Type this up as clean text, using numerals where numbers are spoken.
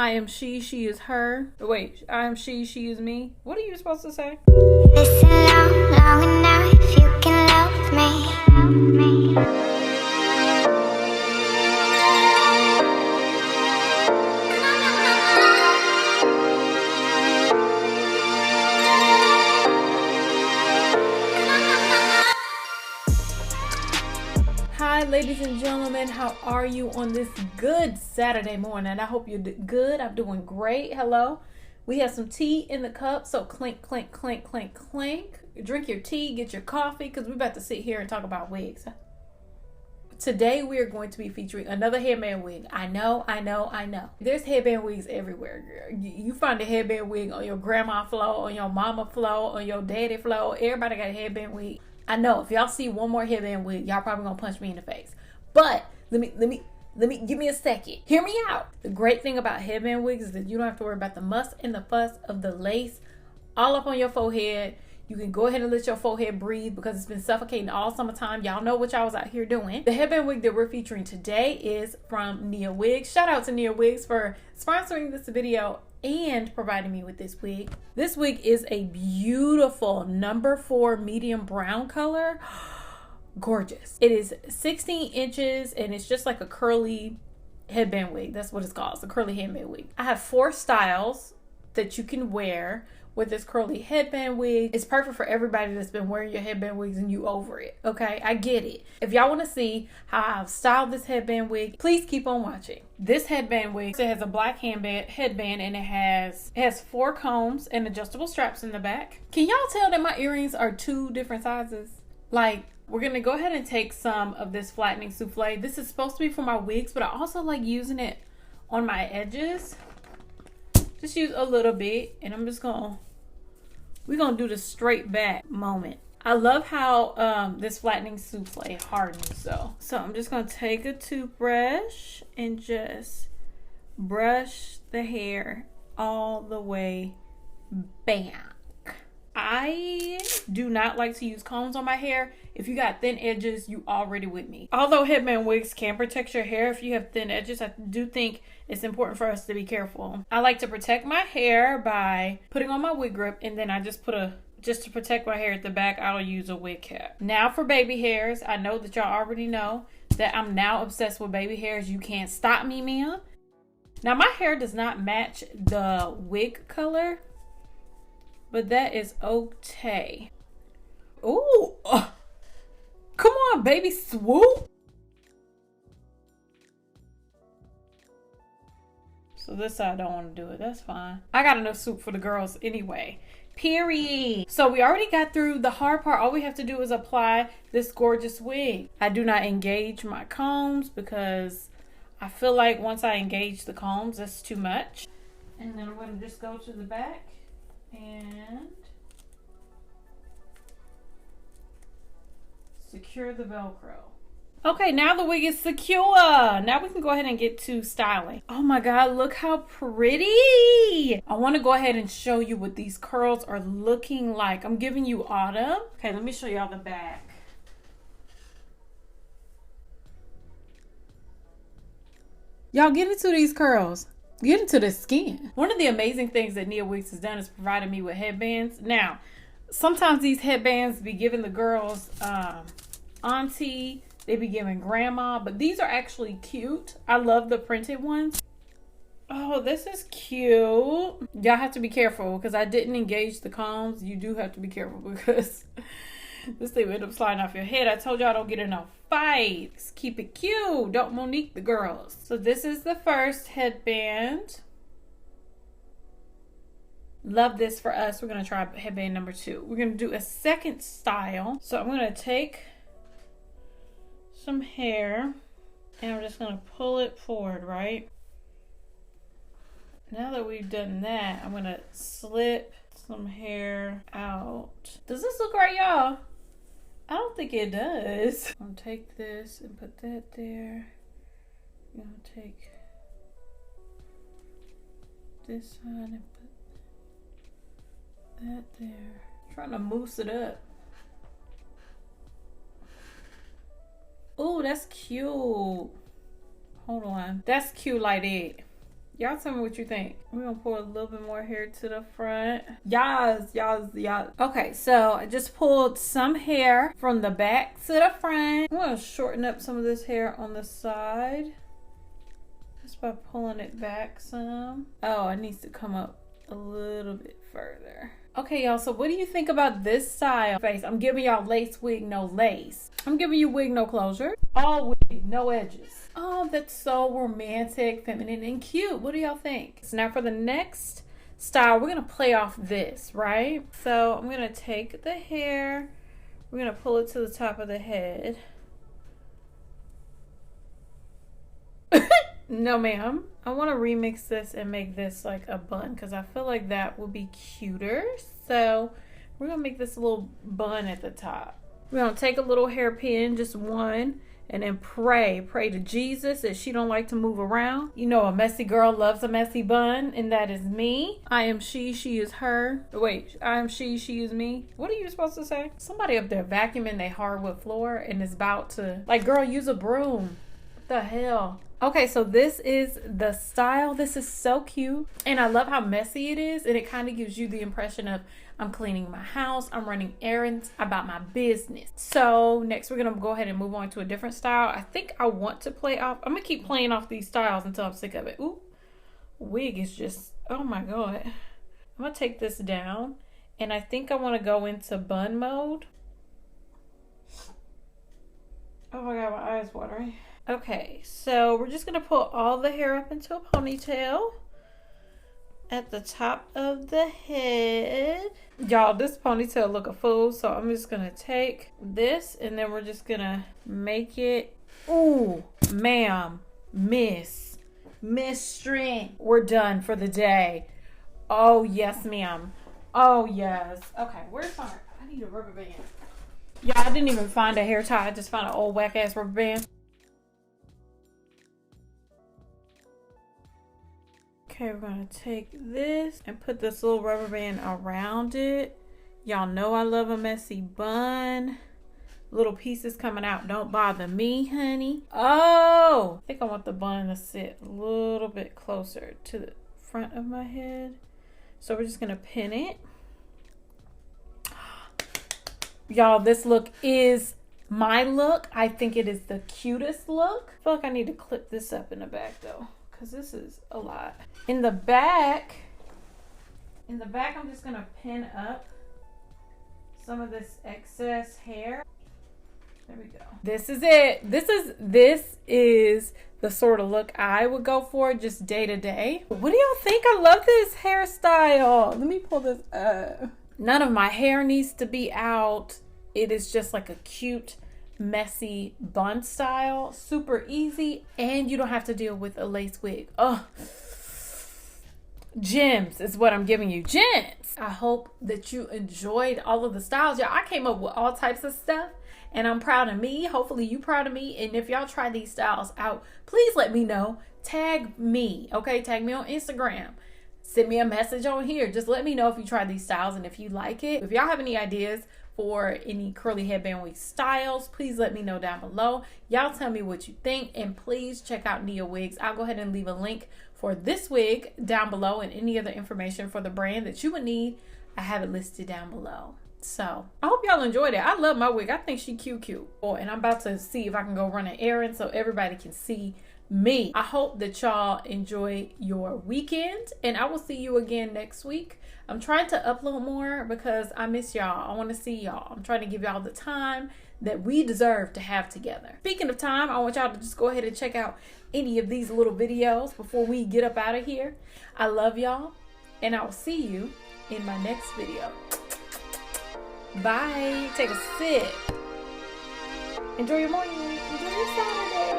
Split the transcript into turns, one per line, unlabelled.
I am she, she is her. Wait, I am she, she is me. What are you supposed to say?
Listen long, long enough, you can love me.
Hi, ladies and gentlemen. How are you on this good Saturday morning? I hope you're good. I'm doing great. Hello. We have some tea in the cup, so clink, clink, clink, clink, clink. Drink your tea, get your coffee, because we're about to sit here and talk about wigs. Today, we are going to be featuring another headband wig. I know. There's headband wigs everywhere, girl. You find a headband wig on your grandma flow, on your mama flow, on your daddy flow. Everybody got a headband wig. I know if y'all see one more headband wig, y'all probably gonna punch me in the face. But let me give me a second. Hear me out. The great thing about headband wigs is that you don't have to worry about the muss and the fuss of the lace all up on your forehead. You can go ahead and let your forehead breathe because it's been suffocating all summertime. Y'all know what y'all was out here doing. The headband wig that we're featuring today is from Niawigs. Shout out to Niawigs for sponsoring this video and providing me with this wig. This wig is a beautiful number 4 medium brown color. Gorgeous. It is 16 inches and it's just like a curly headband wig. That's what it's called. It's a curly headband wig. I have 4 styles that you can wear with this curly headband wig. It's perfect for everybody that's been wearing your headband wigs and you over it. Okay, I get it. If y'all want to see how I've styled this headband wig, please keep on watching. This headband wig, it has a black headband and it has 4 combs and adjustable straps in the back. Can y'all tell that my earrings are 2 different sizes? Like, we're gonna go ahead and take some of this flattening souffle. This is supposed to be for my wigs, but I also like using it on my edges. Just use a little bit, and we're gonna do the straight back moment. I love how this flattening souffle hardens though. So I'm just gonna take a toothbrush and just brush the hair all the way back. I do not like to use combs on my hair. If you got thin edges, you already with me. Although headband wigs can protect your hair if you have thin edges, I do think it's important for us to be careful. I like to protect my hair by putting on my wig grip, and then I just just to protect my hair at the back, I'll use a wig cap. Now for baby hairs, I know that y'all already know that I'm now obsessed with baby hairs. You can't stop me, ma'am. Now my hair does not match the wig color, but that is okay. Ooh, come on, baby, swoop. So this side I don't want to do it. That's fine. I got enough soup for the girls anyway. Period. So we already got through the hard part. All we have to do is apply this gorgeous wig. I do not engage my combs because I feel like once I engage the combs, that's too much. And then I'm going to just go to the back and secure the Velcro. Okay, now the wig is secure. Now we can go ahead and get to styling. Oh my God, look how pretty. I want to go ahead and show you what these curls are looking like. I'm giving you autumn. Okay, let me show y'all the back. Y'all get into these curls. Get into the skin. One of the amazing things that Niawigs has done is provided me with headbands. Now, sometimes these headbands be giving the girls auntie, they be giving grandma, but these are actually cute. I love the printed ones. Oh, this is cute. Y'all have to be careful because I didn't engage the combs. You do have to be careful because this thing will end up sliding off your head. I told y'all don't get in no fights. Keep it cute. Don't Monique the girls. So this is the first headband. Love this for us. We're going to try headband number 2. We're going to do a second style. So I'm going to take some hair and I'm just going to pull it forward, right? Now that we've done that, I'm going to slip some hair out. Does this look right, y'all? I don't think it does. I'm going to take this and put that there. I'm going to take this side and put that there. I'm trying to mousse it up. Oh, that's cute. Hold on. That's cute like that. Y'all tell me what you think. We're gonna pull a little bit more hair to the front. Yes. Okay, so I just pulled some hair from the back to the front. I'm gonna shorten up some of this hair on the side. Just by pulling it back some. Oh, it needs to come up a little bit further. Okay, y'all, so what do you think about this style? Face, I'm giving y'all lace wig, no lace. I'm giving you wig, no closure. All wig, no edges. Oh, that's so romantic, feminine, and cute. What do y'all think? So now for the next style, we're gonna play off this, right? So I'm gonna take the hair, we're gonna pull it to the top of the head. No, ma'am. I want to remix this and make this like a bun because I feel like that would be cuter. So we're going to make this a little bun at the top. We're going to take a little hairpin, just one, and then pray to Jesus that she don't like to move around. You know, a messy girl loves a messy bun, and that is me. I am she is her. Wait, I am she is me. What are you supposed to say? Somebody up there vacuuming their hardwood floor and is about to, like, girl, use a broom. What the hell? Okay, so this is the style. This is so cute. And I love how messy it is. And it kind of gives you the impression of I'm cleaning my house. I'm running errands about my business. So next we're going to go ahead and move on to a different style. I think I want to play off. I'm going to keep playing off these styles until I'm sick of it. Ooh, wig is just, oh my God. I'm going to take this down. And I think I want to go into bun mode. Oh my God, my eyes watering. Okay, so we're just gonna pull all the hair up into a ponytail at the top of the head. Y'all, this ponytail look a fool, so I'm just gonna take this and then we're just gonna make it. Ooh, ma'am, miss strength. We're done for the day. Oh yes, ma'am. Oh yes. Okay, where's my, I need a rubber band. Yeah, I didn't even find a hair tie. I just found an old whack ass rubber band. Okay, we're gonna take this and put this little rubber band around it. Y'all know I love a messy bun. Little pieces coming out don't bother me, honey. Oh, I think I want the bun to sit a little bit closer to the front of my head. So we're just gonna pin it. Y'all, this look is my look. I think it is the cutest look. I feel like I need to clip this up in the back though, because this is a lot. In the back, I'm just gonna pin up some of this excess hair. There we go. This is it. This is the sort of look I would go for just day to day. What do y'all think? I love this hairstyle. Let me pull this up. None of my hair needs to be out. It is just like a cute, messy bun style. Super easy, and you don't have to deal with a lace wig. Oh, gems is what I'm giving you. Gems. I hope that you enjoyed all of the styles. Y'all, I came up with all types of stuff, and I'm proud of me. Hopefully you proud of me. And if y'all try these styles out, please let me know. Tag me, okay? Tag me on Instagram. Send me a message on here. Just let me know if you try these styles and if you like it. If y'all have any ideas for any curly headband wig styles, please let me know down below. Y'all tell me what you think, and please check out Niawigs. I'll go ahead and leave a link for this wig down below, and any other information for the brand that you would need, I have it listed down below. So I hope y'all enjoyed it. I love my wig. I think she cute. Oh, and I'm about to see if I can go run an errand so everybody can see me. I hope that y'all enjoy your weekend, and I will see you again next week. I'm trying to upload more because I miss y'all. I want to see y'all. I'm trying to give y'all the time that we deserve to have together. Speaking of time, I want y'all to just go ahead and check out any of these little videos before we get up out of here. I love y'all, and I will see you in my next video. Bye. Take a sip. Enjoy your morning. Enjoy your Saturday.